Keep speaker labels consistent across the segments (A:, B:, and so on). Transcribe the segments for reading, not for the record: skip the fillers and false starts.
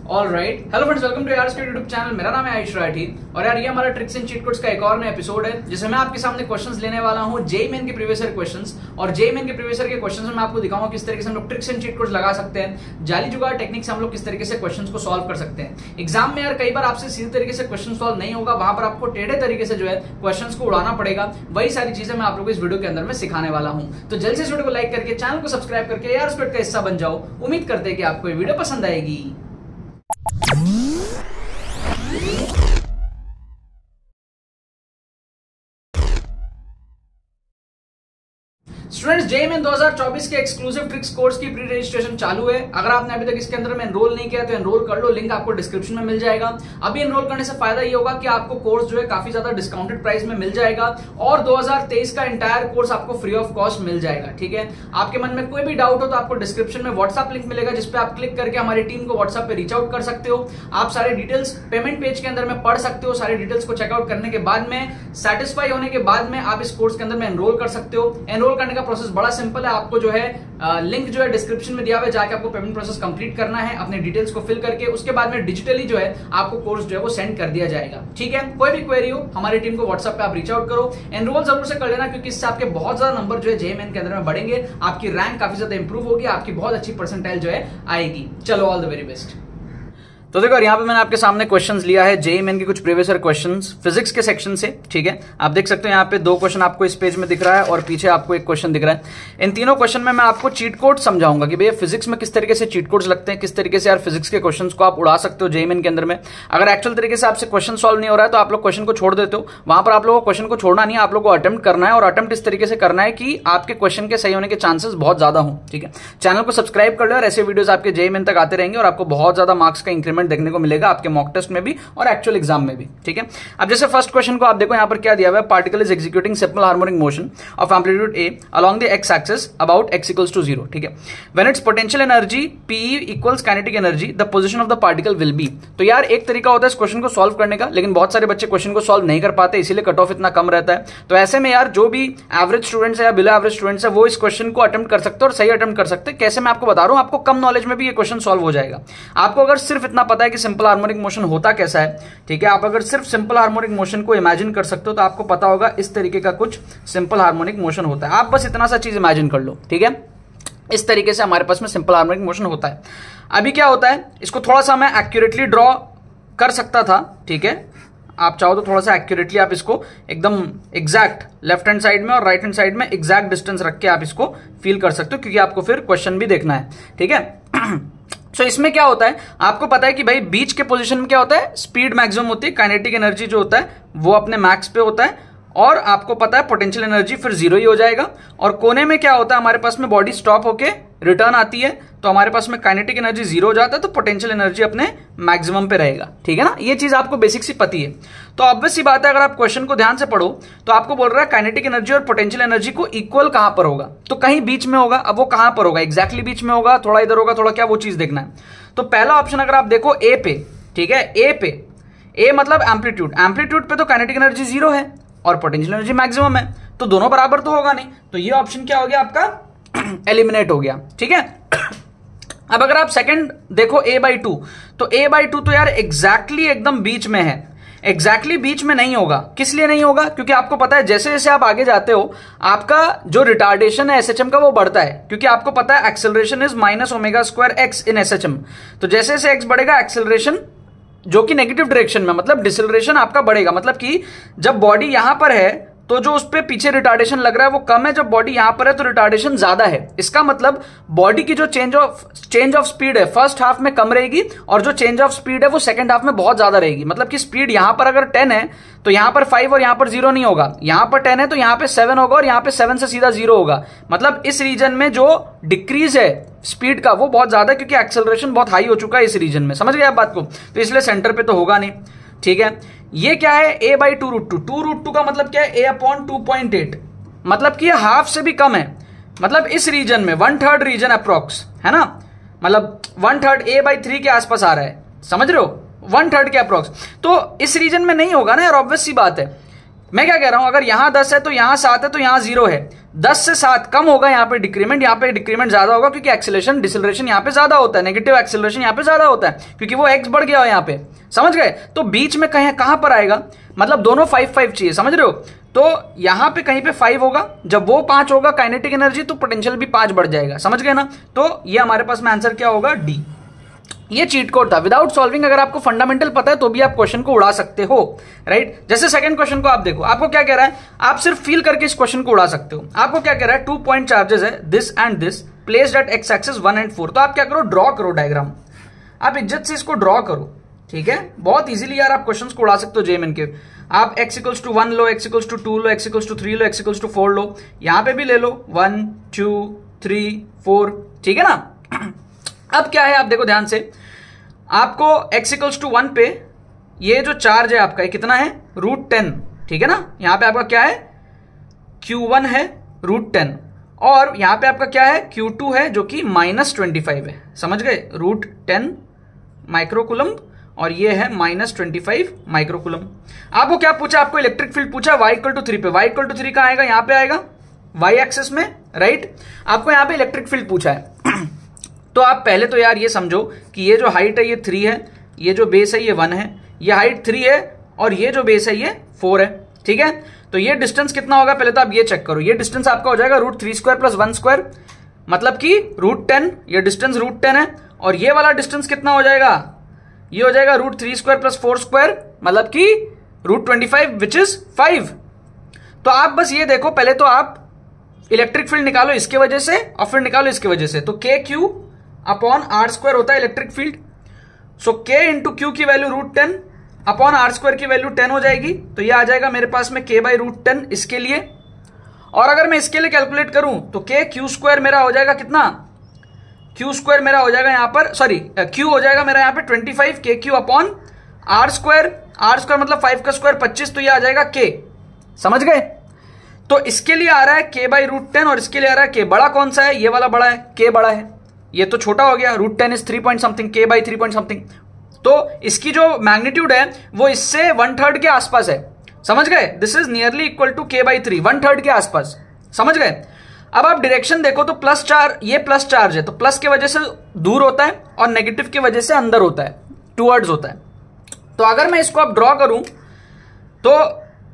A: Alright, hello friends, welcome to यार के YouTube channel. मेरा नाम है आयुष राठी और यार ये हमारा ट्रिक्स एंड चीट कोड्स का एक और नया एपिसोड है जिसमें मैं आपके सामने क्वेश्चंस लेने वाला हूं जेईई मेन के प्रीवियस ईयर क्वेश्चंस। और जेईई मेन के प्रीवियस ईयर के क्वेश्चंस में मैं आपको दिखाऊंगा किस तरीके से हम लोग ट्रिक्स एंड चीट कोड्स लगा सकते हैं, जाली जुगाड़ टेक्निक से हम लोग किस तरीके से क्वेश्चंस को सॉल्व कर सकते हैं। एग्जाम में यार कई बार आपसे सीधे तरीके से क्वेश्चन सॉल्व नहीं होगा, वहां पर आपको टेढ़े तरीके से जो है क्वेश्चंस को उड़ाना पड़ेगा। वही सारी चीजें मैं आप लोगों को इस वीडियो के अंदर में सिखाने वाला हूं। तो जल्द से इस वीडियो को लाइक करके चैनल को सब्सक्राइब करके यार स्क्वाड का हिस्सा बन जाओ। उम्मीद करते हैं कि आपको ये वीडियो पसंद आएगी। स्टूडेंट्स, जेईई मेन 2024 के एक्सक्लूसिव ट्रिक्स कोर्स की प्री रजिस्ट्रेशन चालू है। अगर आपने अभी तक इसके अंदर में एनरोल नहीं किया तो एनरोल कर लो, लिंक आपको डिस्क्रिप्शन में मिल जाएगा। अभी एनरोल करने से फायदा ये होगा कि आपको कोर्स जो है काफी ज्यादा डिस्काउंटेड प्राइस में मिल जाएगा और 2023 का एंटायर कोर्स आपको फ्री ऑफ कॉस्ट मिल जाएगा। ठीक है, आपके मन में कोई भी डाउट हो तो आपको डिस्क्रिप्शन में व्हाट्सएप लिंक मिलेगा जिसपे आप क्लिक करके हमारी टीम को व्हाट्सएप पे रीच आउट कर सकते हो। आप सारे डिटेल्स पेमेंट पेज के अंदर में पढ़ सकते हो। सारे डिटेल्स को चेकआउट करने के बाद में सेटिस्फाई होने के बाद में आप इस कोर्स के अंदर में एनरोल कर सकते हो। एनरोल करने का प्रोसेस बड़ा सिंपल है। आपको जो है लिंक जो है डिस्क्रिप्शन में दिया हुआ है, जाके आपको पेमेंट प्रोसेस कंप्लीट करना है अपने डिटेल्स को फिल करके। उसके बाद में डिजिटली जो है आपको कोर्स जो है वो सेंड कर दिया जाएगा। ठीक है, कोई भी क्वेरी हो हमारी टीम को व्हाट्सएप पे आप रीच आउट करो। एनरोल जरूर से कर लेना क्योंकि इससे आपके बहुत ज्यादा नंबर जो है जेईई मेन के अंदर में बढ़ेंगे, आपकी रैंक काफी ज्यादा इंप्रूव होगी, आपकी बहुत अच्छी परसेंटाइल जो है आएगी। चलो, ऑल द वेरी बेस्ट। तो देखो यहाँ पे मैंने आपके सामने क्वेश्चंस लिया है जेईई मेन के कुछ प्रीवियस ईयर क्वेश्चंस फिजिक्स के सेक्शन से। ठीक है, आप देख सकते हो यहाँ पे दो क्वेश्चन आपको इस पेज में दिख रहा है और पीछे आपको एक क्वेश्चन दिख रहा है। इन तीनों क्वेश्चन में मैं आपको चीट कोड समझाऊंगा कि भैया फिजिक्स में किस तरीके से चीट कोड्स लगते हैं, किस तरीके से यार फिजिक्स के क्वेश्चन को आप उड़ा सकते हो जेईई मेन के अंदर में। अगर एक्चुअल तरीके से आपसे क्वेश्चन सॉल्व नहीं हो रहा है तो आप लोग क्वेश्चन को छोड़ देते हो, वहां पर आप लोगों को क्वेश्चन को छोड़ना नहीं है, आप लोग को अटेम्प्ट करना है और अटेम्प्ट इस तरीके से करना है कि आपके क्वेश्चन के सही होने के चांसेस बहुत ज्यादा हो। ठीक है, चैनल को सब्सक्राइब कर लो और ऐसे वीडियोस आपके जेईई मेन तक आते रहेंगे और आपको बहुत ज्यादा मार्क्स का इंक्रीमेंट देखने को मिलेगा आपके मॉक टेस्ट में भी और एक्चुअल एग्जाम में भी। ठीक है, अब जैसे फर्स्ट क्वेश्चन को आप देखो यहाँ पर क्या दिया हुआ है, particle is executing simple harmonic motion of amplitude A along the x axis about x equals to 0। ठीक है, when its potential energy PE equals kinetic energy the position of the particle will be. तो यार एक तरीका होता है इस question को सॉल्व करने का, लेकिन बहुत सारे बच्चे क्वेश्चन को सॉल्व नहीं कर पाते, इसीलिए कट ऑफ इतना कम रहता है। तो ऐसे में यार जो भी एवरेज स्टूडेंट्स है या बिलो एवरेज स्टूडेंट्स है वो इस क्वेश्चन को अटेम्प्ट कर सकते हैं और सही अटेम्प्ट कर सकते हैं। कैसे, मैं आपको बता रहा हूं, आपको कम नॉलेज में भी ये क्वेश्चन सॉल्व हो जाएगा। आपको अगर सिर्फ इतना पता है कि सिंपल हार्मोनिक मोशन होता कैसा है, ठीक है, आप अगर सिर्फ सिंपल हार्मोनिक मोशन को इमेजिन कर सकते हो तो आपको पता होगा इस तरीके का कुछ सिंपल हार्मोनिक मोशन होता है। आप बस इतना सा चीज इमेजिन कर लो। ठीक है, इस तरीके से हमारे पास में सिंपल हार्मोनिक मोशन होता है। अभी क्या होता है, इसको थोड़ा सा मैं एक्यूरेटली ड्रॉ कर सकता था। ठीक है, आप चाहो तो थोड़ा सा एक्यूरेटली आप इसको एकदम एग्जैक्ट लेफ्ट हैंड साइड में और राइट हैंड साइड में एग्जैक्ट डिस्टेंस रख के आप इसको फील कर सकते हो क्योंकि आपको फिर क्वेश्चन भी देखना है। ठीक है, तो इसमें क्या होता है, आपको पता है कि भाई बीच के पोजीशन में क्या होता है, स्पीड मैक्सिमम होती है, काइनेटिक एनर्जी जो होता है वो अपने मैक्स पे होता है और आपको पता है पोटेंशियल एनर्जी फिर 0 ही हो जाएगा। और कोने में क्या होता है, हमारे पास में बॉडी स्टॉप होके रिटर्न आती है तो हमारे पास में काइनेटिक एनर्जी 0 हो जाता है तो पोटेंशियल एनर्जी अपने मैक्सिमम पे रहेगा। ठीक है ना, ये चीज आपको बेसिक सी पती है। तो ऑब्वियस सी बात है, अगर आप क्वेश्चन को ध्यान से पढ़ो तो आपको बोल रहा है काइनेटिक एनर्जी और पोटेंशियल एनर्जी को इक्वल कहां पर होगा, तो कहीं बीच में होगा। अब वो कहां पर होगा, एग्जैक्टली बीच में होगा, थोड़ा इधर होगा, थोड़ा क्या, वो चीज देखना है। तो पहला ऑप्शन अगर आप देखो ए पे, ठीक है, ए पे, ए मतलब एम्पलीट्यूड, एम्पलीट्यूड पे तो काइनेटिक एनर्जी 0 है और पोटेंशियल एनर्जी मैक्सिमम है, तो दोनों बराबर तो होगा नहीं, तो ये ऑप्शन क्या हो गया आपका, एलिमिनेट हो गया। ठीक है, अब अगर आप सेकंड देखो a/2, तो a/2 तो यार एग्जैक्टली एकदम बीच में है, एग्जैक्टली बीच में नहीं होगा। किस लिए नहीं होगा, क्योंकि आपको पता है जैसे जैसे आप आगे जाते हो आपका जो रिटार्डेशन है एसएचएम का वो बढ़ता है, क्योंकि आपको पता है acceleration is -ω² x in SHM. तो जैसे जैसे x बढ़ेगा एक्सेलरेशन जो कि नेगेटिव डायरेक्शन में, मतलब डिसेलरेशन आपका बढ़ेगा। मतलब कि जब बॉडी यहां पर है तो जो उस पे पीछे रिटार्डेशन लग रहा है वो कम है, जब बॉडी यहां पर है तो रिटार्डेशन ज्यादा है। इसका मतलब बॉडी की जो चेंज ऑफ स्पीड है फर्स्ट हाफ में कम रहेगी और जो चेंज ऑफ स्पीड है वो सेकंड हाफ में बहुत ज्यादा रहेगी। मतलब कि स्पीड यहां पर अगर 10 है तो यहां पर 5 और यहां पर 0 नहीं होगा, यहां पर 10 है तो यहां पे 7 होगा और यहां पे 7 से सीधा 0 होगा। मतलब इस रीजन में जो डिक्रीज है स्पीड का वो बहुत ज्यादा है क्योंकि एक्सेलरेशन बहुत हाई हो चुका है इस रीजन में। समझ गए आप बात को, तो इसलिए सेंटर पे तो होगा नहीं। ठीक है, ये क्या है, a/2√2, 2√2 का मतलब क्या है, a/2.8, मतलब कि ये हाफ से भी कम है। मतलब इस रीजन में 1/3 रीजन अप्रोक्स है ना, मतलब 1/3 a/3 के आसपास आ रहा है, समझ रहे हो, 1/3 के अप्रोक्स। तो इस रीजन में नहीं होगा ना यार, ऑब्वियस सी बात है। मैं क्या कह रहा हूं, अगर यहां 10 है तो यहां 7 है तो यहां 0 है, 10 से 7 कम होगा यहाँ पे डिक्रीमेंट, यहाँ पे डिक्रीमेंट ज्यादा होगा क्योंकि एक्सेलरेशन डिसेलरेशन यहाँ पे ज्यादा होता है, नेगेटिव एक्सेलरेशन यहाँ पे ज्यादा होता है क्योंकि वो एक्स बढ़ गया हो यहाँ पे, समझ गए। तो बीच में कहां पर आएगा, मतलब दोनों 5-5 चाहिए, समझ रहे हो। तो यहां पे कहीं पे 5 होगा, जब वो 5 होगा काइनेटिक एनर्जी तो पोटेंशियल भी 5 बढ़ जाएगा, समझ गए ना। तो ये हमारे पास में आंसर क्या होगा, डी। ये चीट कोड था। विदाउट सॉल्विंग अगर आपको फंडामेंटल पता है तो भी आप क्वेश्चन को उड़ा सकते हो, राइट। जैसे सेकंड क्वेश्चन को आप देखो, आपको क्या कह रहा है, आप सिर्फ फील करके इस क्वेश्चन को उड़ा सकते हो। आपको क्या कह रहा है, 2 पॉइंट चार्जेस है this and this placed at x axis 1 and 4। तो आप क्या करो, ड्रॉ करो डायग्राम, आप इज्जत से इसको ड्रॉ करो, ठीक है। बहुत इजीली यार आप क्वेश्चंस को उड़ा सकते हो जेएमएन के। आप x = 1 लो, x = 2 लो, x = 3 लो, x = 4 लो, यहां पे भी ले लो 1 2 3 4, ठीक है ना। अब क्या है, आप देखो ध्यान से, आपको x = 1 पे ये जो चार्ज है आपका, ये कितना है, √10, ठीक है ना। यहां पे आपका क्या है, Q1 है √10, और यहां पे आपका क्या है, Q2 है जो कि -25 है, समझ गए, √10 माइक्रोकूलम, और ये है -25 माइक्रोकूलम। आपको क्या पूछा, आपको इलेक्ट्रिक फील्ड पूछा y = 3 पे। y = 3 कहां आएगा, यहां पे आएगा y एक्सिस में, राइट। आपको यहां पे इलेक्ट्रिक फील्ड पूछा है तो आप पहले तो यार ये समझो कि ये जो हाइट है ये 3 है, ये जो बेस है ये 1 है, ये हाइट 3 है और ये जो बेस है ये 4 है, ठीक है। तो ये डिस्टेंस कितना होगा, पहले तो आप ये चेक करो, ये डिस्टेंस आपका हो जाएगा √3² + 1², मतलब कि √10, ये डिस्टेंस √10 है, और ये वाला डिस्टेंस कितना हो जाएगा, ये हो जाएगा √3² + 4², मतलब कि √25 विच इज 5। तो आप बस ये देखो, पहले तो आप इलेक्ट्रिक फील्ड निकालो इसके वजह से और फिर निकालो इसके वजह से। तो KQ/r² होता है इलेक्ट्रिक फील्ड। सो K × Q की वैल्यू √10/r² की वैल्यू 10 हो जाएगी। तो ये आ जाएगा मेरे पास में K/√10 इसके लिए। और अगर मैं इसके लिए कैलकुलेट करूं तो KQ² मेरा हो जाएगा कितना, Q² मेरा हो जाएगा यहां पर, सॉरी Q हो जाएगा मेरा यहां पे 25 KQ/r²। r² मतलब 5 का स्क्वायर 25, तो ये आ जाएगा K, समझ गए। तो इसके लिए आ रहा है K/√10 और इसके लिए आ रहा है K। बड़ा कौन सा है, ये वाला बड़ा है, K बड़ा है, ये तो छोटा हो गया, √10 is 3 point something, K/3 point something. तो इसकी जो मैग्नीट्यूड है वो इससे 1/3 के आसपास है, समझ गए। This is nearly equal to K/3, 1/3 के आसपास, समझ गए। अब आप डायरेक्शन देखो तो प्लस चार्ज, ये प्लस चार्ज है तो प्लस की वजह से दूर होता है और नेगेटिव की वजह से अंदर होता है, टूवर्ड्स होता है। तो अगर मैं इसको अब ड्रॉ करूं तो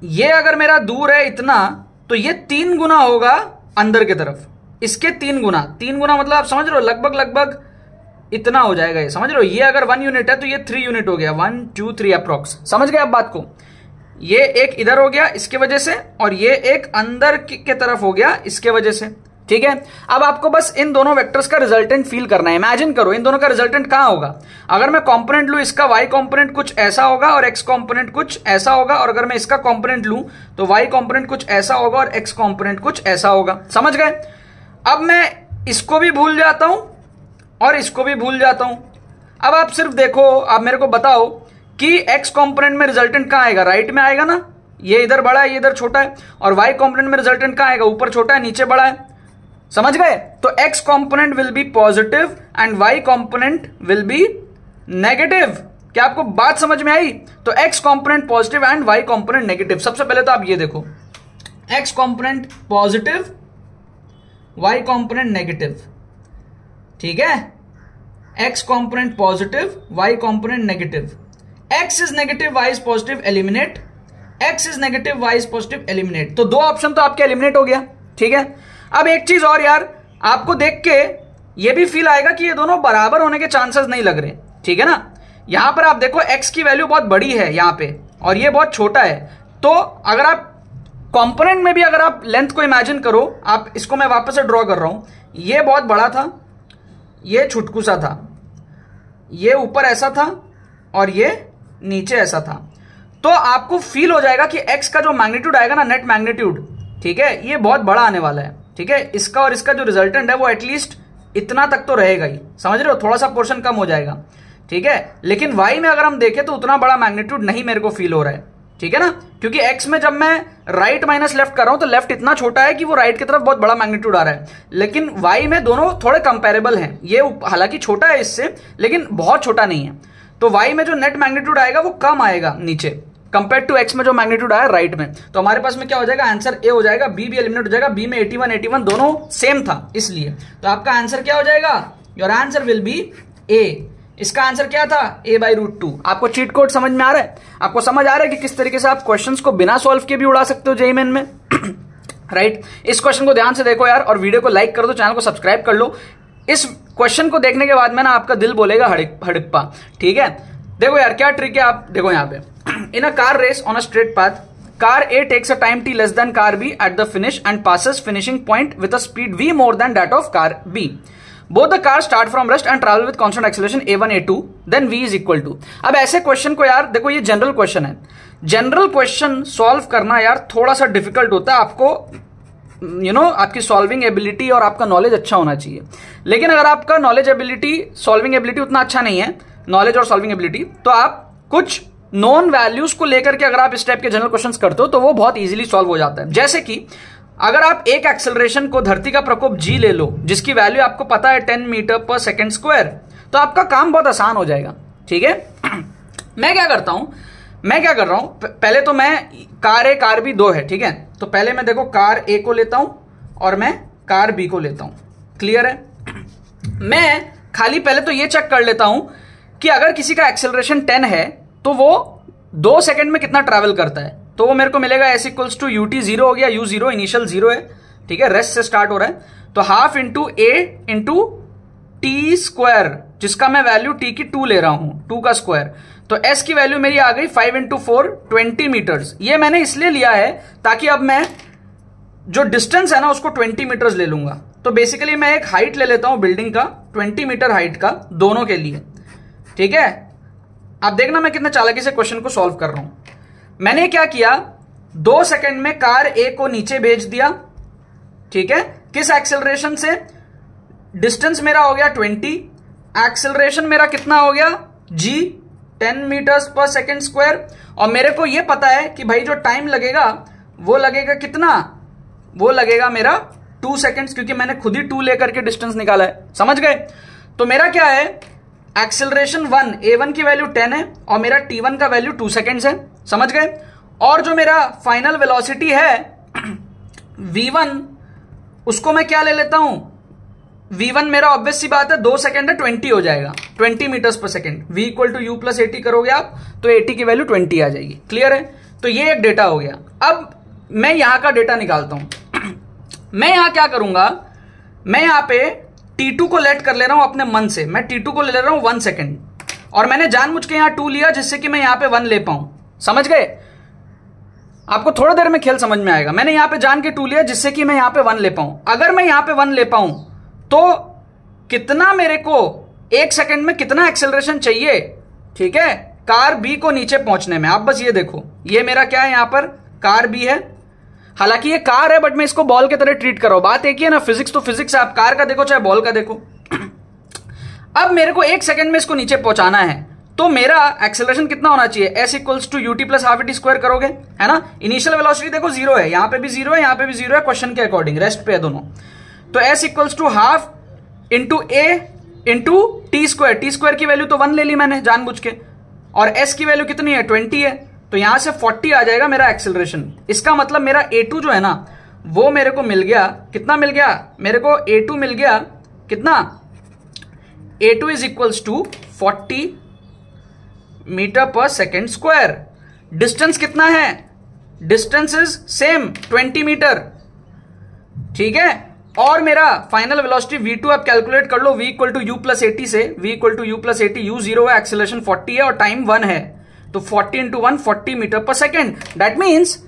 A: ये अगर मेरा दूर है इतना, तो ये 3 गुना होगा अंदर की तरफ, इसके 3 गुना। 3 गुना मतलब आप समझ रहे हो, लगभग इतना हो जाएगा ये, समझ रहे हो। ये अगर 1 यूनिट है तो ये 3 यूनिट हो गया, 1 2 3 अप्रॉक्स, समझ गए आप बात को। ये एक इधर हो गया इसके वजह से, और ये एक अंदर के तरफ हो गया इसके वजह से, ठीक है। अब आपको बस इन दोनों वेक्टर्स का रिजल्टेंट फील करना है। इमेजिन करो इन दोनों का रिजल्टेंट कहां होगा। अगर मैं कंपोनेंट लूं, इसका y कंपोनेंट कुछ ऐसा होगा और x कंपोनेंट कुछ ऐसा होगा, और अगर मैं इसका कंपोनेंट लूं तो y कंपोनेंट कुछ ऐसा होगा और x कंपोनेंट कुछ ऐसा होगा, समझ गए। अब मैं इसको भी भूल जाता हूं और इसको भी भूल जाता हूं। अब आप सिर्फ देखो, आप मेरे को बताओ कि x कंपोनेंट में रिजल्टेंट कहां आएगा, राइट में आएगा ना, ये इधर बड़ा है ये इधर छोटा है, और y कंपोनेंट में रिजल्टेंट कहां आएगा, ऊपर छोटा है नीचे बड़ा है, समझ गए। तो x component will be positive and y component will be negative. क्या आपको बात समझ में आई। तो x component positive and y component negative. सबसे पहले तो आप ये देखो, x component positive y component negative, ठीक है। x component positive y component negative, x is negative y is positive, eliminate, x is negative y is positive, eliminate. तो 2 option तो आपके एलिमिनेट हो गया, ठीक है। अब एक चीज और यार, आपको देख के ये भी फील आएगा कि ये दोनों बराबर होने के चांसेस नहीं लग रहे, ठीक है ना। यहां पर आप देखो x की वैल्यू बहुत बड़ी है यहां पे और ये बहुत छोटा है। तो अगर आप कंपोनेंट में भी अगर आप लेंथ को इमेजिन करो, आप इसको मैं वापस से ड्रॉ कर रहा हूं, ये बहुत बड़ा था, ये छुटकू सा था, ये ऊपर ऐसा था और ये नीचे ऐसा था। तो आपको फील हो जाएगा कि x का जो मैग्नीट्यूड आएगा ना, नेट मैग्नीट्यूड, ठीक है, ये बहुत बड़ा आने वाला है, ठीक है। इसका और इसका जो रिजल्टेंट है वो एटलीस्ट इतना तक तो रहेगा ही, समझ रहे हो, थोड़ा सा पोर्शन कम हो जाएगा, ठीक है। लेकिन y में अगर हम देखें तो उतना बड़ा मैग्नीट्यूड नहीं मेरे को फील हो रहा है, ठीक है ना, क्योंकि x में जब मैं राइट माइनस लेफ्ट कर रहा हूं तो लेफ्ट इतना छोटा है कि वो राइट की तरफ बहुत बड़ा मैग्नीट्यूड आ रहा है। लेकिन y में दोनों थोड़े कंपेरेबल हैं, ये हालांकि छोटा है इससे लेकिन बहुत छोटा नहीं है। तो y में जो नेट मैग्नीट्यूड आएगा वो कम आएगा नीचे, कंपेयर टू एक्स में जो मैग्नीट्यूड आया राइट में, तो हमारे पास में क्या हो जाएगा, आंसर ए हो जाएगा, बी भी एलिमिनेट हो जाएगा, बी में 81 दोनों सेम था इसलिए, तो आपका आंसर क्या हो जाएगा, योर आंसर विल बी ए। इसका आंसर क्या था, a/√2। आपको चीट कोड समझ में आ रहा है, आपको समझ आ रहा है कि किस तरीके से आप क्वेश्चंस को बिना सॉल्व के भी उड़ा सकते हो जेईई मेन में। राइट इस क्वेश्चन को ध्यान से देखो यार, और वीडियो को लाइक कर दो, चैनल को सब्सक्राइब कर लो। इस क्वेश्चन को देखने के बाद में ना आपका दिल बोलेगा हड़प्पा, ठीक है। देखो यार क्या ट्रिक है, आप देखो यहाँ पे, in a car race on a straight path, car A takes a time t less than car B at the finish and passes finishing point with a speed v more than that of car B. Both the cars start from rest and travel with constant acceleration a1 a2, then v is equal to। अब ऐसे question को यार देखो, ये general question है, general question solve करना यार थोड़ा सा डिफिकल्ट होता है, आपको आपकी सॉल्विंग एबिलिटी और आपका नॉलेज अच्छा होना चाहिए। लेकिन अगर आपका नॉलेज एबिलिटी, सॉल्विंग एबिलिटी उतना अच्छा नहीं है, नॉलेज और सॉल्विंग एबिलिटी, तो आप कुछ नॉन वैल्यूज को लेकर के अगर आप इस टाइप के जनरल क्वेश्चंस करते हो तो वो बहुत इजीली सॉल्व हो जाता है। जैसे कि अगर आप एक एक्सेलरेशन को, धरती का प्रकोप g ले लो, जिसकी वैल्यू आपको पता है 10 मीटर पर सेकेंड स्क्वायर, तो आपका काम बहुत आसान हो जाएगा, ठीक है। मैं क्या कर रहा हूं, पहले तो मैं कार A कार B 2 है, ठीक है, तो पहले मैं देखो कार A को लेता हूं और मैं कार B को लेता हूं, क्लियर है। मैं खाली पहले तो ये चेक कर लेता हूं कि अगर किसी का एक्सेलरेशन 10 है तो वो 2 सेकंड में कितना ट्रैवल करता है, तो वो मेरे को मिलेगा s इक्वल्स टू ut 0 हो गया, u 0 इनिशियल 0 है, ठीक है, रेस्ट से स्टार्ट हो रहा है, तो half into a into t square, जिसका मैं वैल्यू t की 2 ले रहा हूं, 2 का स्क्वायर, तो s की वैल्यू मेरी आ गई 5 इंटू 4 20 मीटर्स। ये मैंने इसलिए लिया है ताकि अब मैं जो डिस्टेंस है ना उसको 20 मीटर्स ले लूंगा। तो बेसिकली मैं एक हाइट ले लेता हूं बिल्डिंग का 20 मीटर हाइट का, दोनों के लिए, ठीक है। आप देखना मैं कितने चालाकी से क्वेश्चन को सॉल्व कर रहा हूं। मैंने क्या किया, 2 सेकंड में कार A को नीचे भेज दिया, ठीक है, किस एक्सेलरेशन से, डिस्टेंस मेरा हो गया 20, एक्सेलरेशन मेरा कितना हो गया g 10 metres per second square, और मेरे को यह पता है कि भाई जो टाइम लगेगा वो लगेगा कितना, वो लगेगा मेरा 2 सेकेंड्स, क्योंकि मैंने खुद ही 2 लेकर के डिस्टेंस निकाला है, समझ गए। तो मेरा क्या है, एक्सेलरेशन 1 a1 की वैल्यू 10 है और मेरा t1 का वैल्यू 2 सेकेंड्स है, समझ गए। और जो मेरा फाइनल वेलोसिटी है v1, उसको मैं क्या ले लेता हूं, v1 मेरा ऑब्वियस सी बात है 2 सेकेंड है, 20 हो जाएगा, 20 meters per second, v equal to u plus 80 करोगे आप तो 80 की वैल्यू 20 आ जाएगी, क्लियर है। तो ये एक डेटा हो गया। अब मैं यहां का डेटा निकालता हूं। मैं यहां क्या करूंगा, मैं यहां पे t2 को लेट कर ले रहा हूं अपने मन से, मैं t2 को ले रहा हूं 1 सेकेंड, और मैंने जानबूझ के यहां 2 लिया जिससे कि मैं यहां पे 1 ले पाऊं, समझ गए। आपको थोड़ी देर में खेल समझ में आएगा। मैंने यहां पे जान के 2 लिया जिससे कि मैं यहां पे 1 ले पाऊं। अगर मैं यहां पे 1 ले पाऊं तो कितना मेरे को 1 सेकेंड में कितना एक्सेलरेशन चाहिए, ठीक है, कार बी को नीचे पहुंचने में। आप बस ये देखो, ये मेरा क्या है, यहां पर कार बी है, हालांकि ये कार है बट मैं इसको बॉल की तरह ट्रीट कर रहा हूं। बात एक ही है ना, फिजिक्स तो फिजिक्स है, आप कार का देखो चाहे बॉल का देखो। अब मेरे को 1 सेकेंड में इसको नीचे पहुंचाना है, तो मेरा एक्सेलरेशन कितना होना चाहिए, s equals to ut plus half t square करोगे, है ना। इनिशियल वेलोसिटी देखो 0 है, यहां पे भी 0 है, यहां पे भी 0 है, क्वेश्चन के अकॉर्डिंग, रेस्ट पे है दोनों। तो s equals to half into a into t square की वैल्यू तो 1 ले ली मैंने जानबूझ के, और s की वैल्यू कितनी है 20 है, तो यहां से 40 आ जाएगा मेरा एक्सेलरेशन। इसका मतलब मेरा a2 जो है ना वो मेरे को मिल गया, कितना मिल गया मेरे को, a2 मिल गया कितना, a2 is equals to 40 meter per second square. Distance कितना है, डिस्टेंस इज सेम 20 मीटर, ठीक है। और मेरा फाइनल वेलोसिटी v2 आप कैलकुलेट कर लो, v equal to u plus 80 से, v equal to u plus 80, u 0 है, एक्सेलरेशन 40 है और टाइम 1 है, तो 40 into 1 40 meter per second. That means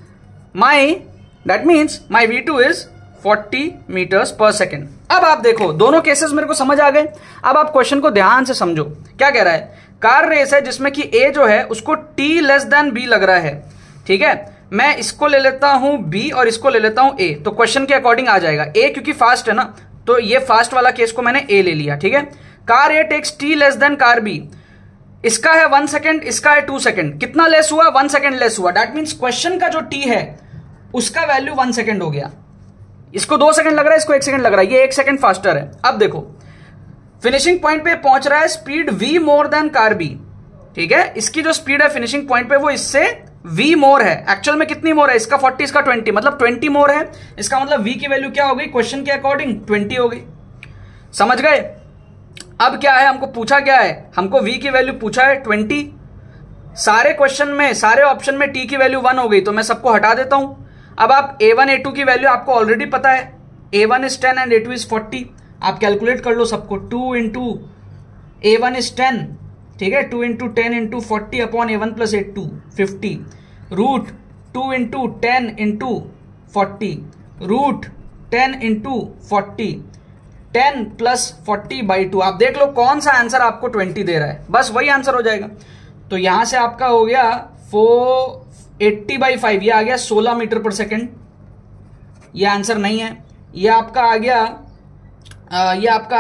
A: my v2 is 40 meters per second. अब आप देखो दोनों केसेस मेरे को समझ आ गए। अब आप क्वेश्चन को ध्यान से समझो, क्या कह रहा है, कार रेस है जिसमें कि a जो है उसको t लेस देन b लग रहा है, ठीक है। मैं इसको ले लेता हूं b और इसको ले लेता हूं a, तो क्वेश्चन के अकॉर्डिंग आ जाएगा a, क्योंकि फास्ट है ना, तो ये फास्ट वाला केस को मैंने a ले लिया, ठीक है। Car a takes t less than car b, इसका है 1 सेकेंड, इसका है 2 सेकेंड, कितना लेस हुआ, 1 सेकेंड लेस हुआ। दैट मीन्स क्वेश्चन का जो t है उसका वैल्यू 1 सेकेंड हो गया। इसको 2 सेकेंड लग रहा है, इसको 1 सेकेंड लग रहा है, ये 1 सेकेंड फास्टर है। अब देखो फिनिशिंग पॉइंट पे पहुंच रहा है, speed v more than car b, ठीक है। इसकी जो स्पीड है फिनिशिंग पॉइंट पे वो इससे v मोर है, एक्चुअल में कितनी मोर है, इसका 40 इसका 20, मतलब 20 मोर है। इसका मतलब v की वैल्यू क्या हो गई, क्वेश्चन के अकॉर्डिंग 20 हो गई। समझ गए? अब क्या है, हमको पूछा क्या है, हमको v की वैल्यू पूछा है 20। सारे क्वेश्चन में, सारे ऑप्शन में t की वैल्यू 1 हो गई, तो मैं सबको हटा देता हूं। अब आप a1 a2 की वैल्यू आपको ऑलरेडी पता है, a1 is 10 and a2 is 40। आप कैलकुलेट कर लो सबको, 2 इंटू a1 is 10, ठीक है, 2 into 10 into 40 upon a1 plus a2 50, root 2 into 10 into 40, root 10 into 40, 10 plus 40/2। आप देख लो कौन सा आंसर आपको 20 दे रहा है, बस वही आंसर हो जाएगा। तो यहां से आपका हो गया 480/5, ये आ गया 16 मीटर पर सेकेंड। ये आंसर नहीं है। ये आपका आ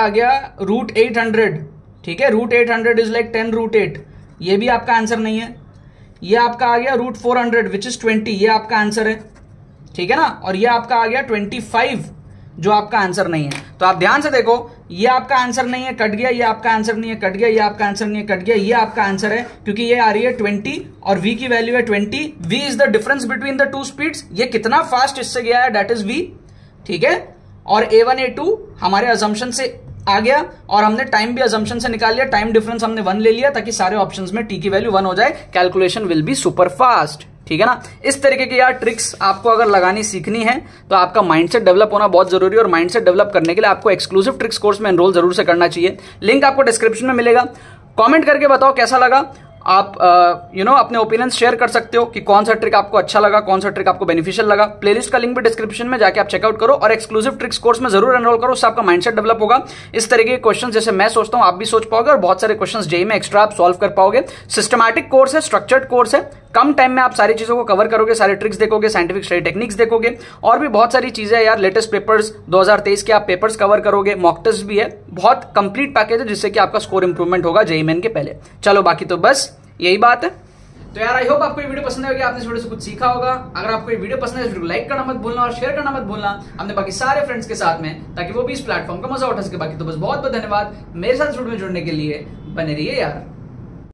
A: गया रूट 800, ठीक है, रूट 800 इज लाइक 10 रूट 8, ये भी आपका आंसर नहीं है। ये आपका आ गया रूट 400 विच इज 20, ये आपका आंसर है, ठीक है ना। और ये आपका आ गया 25 जो आपका आंसर नहीं है। तो आप ध्यान से देखो, ये आपका आंसर नहीं है, कट गया, ये आपका आंसर नहीं है, कट गया, ये आपका आंसर नहीं है, कट गया, ये आपका आंसर है, क्योंकि ये आ रही है 20 और v की वैल्यू है 20। v is the difference between the two speeds, ये कितना फास्ट इससे गया है, दैट इज v, ठीक है। और a1 a2 हमारे अजम्पशन से आ गया और हमने टाइम भी अजम्पशन से निकाल लिया, टाइम डिफरेंस हमने 1 ले लिया ताकि सारे ऑप्शंस में t की वैल्यू 1 हो जाए, calculation will be super fast, ठीक है ना। इस तरीके की यार ट्रिक्स आपको अगर लगानी सीखनी है तो आपका माइंडसेट डेवलप होना बहुत जरूरी है, और माइंडसेट डेवलप करने के लिए आपको एक्सक्लूसिव ट्रिक्स कोर्स में एनरोल जरूर से करना चाहिए। लिंक आपको डिस्क्रिप्शन में मिलेगा। कमेंट करके बताओ कैसा लगा। आप अपने ओपिनियंस शेयर कर सकते हो कि कौन सा ट्रिक आपको अच्छा लगा, कौन सा ट्रिक आपको बेनिफिशियल लगा। प्लेलिस्ट का लिंक भी डिस्क्रिप्शन में जाके आप चेकआउट करो और एक्सक्लूसिव ट्रिक्स कोर्स में जरूर एनरोल करो, उससे आपका माइंडसेट डेवलप होगा। इस तरीके के क्वेश्चन जैसे मैं सोचता हूं आप भी सोच पाओगे और बहुत सारे क्वेश्चन जेईई में एक्स्ट्रा आप सॉल्व कर पाओगे। सिस्टमैटिक कोर्स है, स्ट्रक्चर्ड कोर्स है, कम टाइम में आप सारी चीजों को कवर करोगे, सारे ट्रिक्स देखोगे, साइंटिफिक स्टडी टेक्निक्स देखोगे, और भी बहुत सारी चीजें यार। लेटेस्ट पेपर्स 2023 के आप पेपर्स कवर करोगे, मॉक टेस्ट भी है, बहुत कंप्लीट पैकेज है जिससे कि आपका स्कोर इंप्रूवमेंट होगा जेईई मेन के पहले। चलो बाकी तो बस यही बात है। तो यार आई होप आपको ये वीडियो पसंद आएगी, आपने इस वीडियो से कुछ सीखा होगा। अगर आपको ये वीडियो पसंद है, इस वीडियो को लाइक करना मत भूलना और शेयर करना मत भूलना अपने बाकी सारे फ्रेंड्स के साथ में, ताकि वो भी इस प्लेटफॉर्म का मजा उठा सके। बाकी तो बस बहुत बहुत धन्यवाद मेरे साथ वीडियो में जुड़ने के लिए। बने रहिए यार।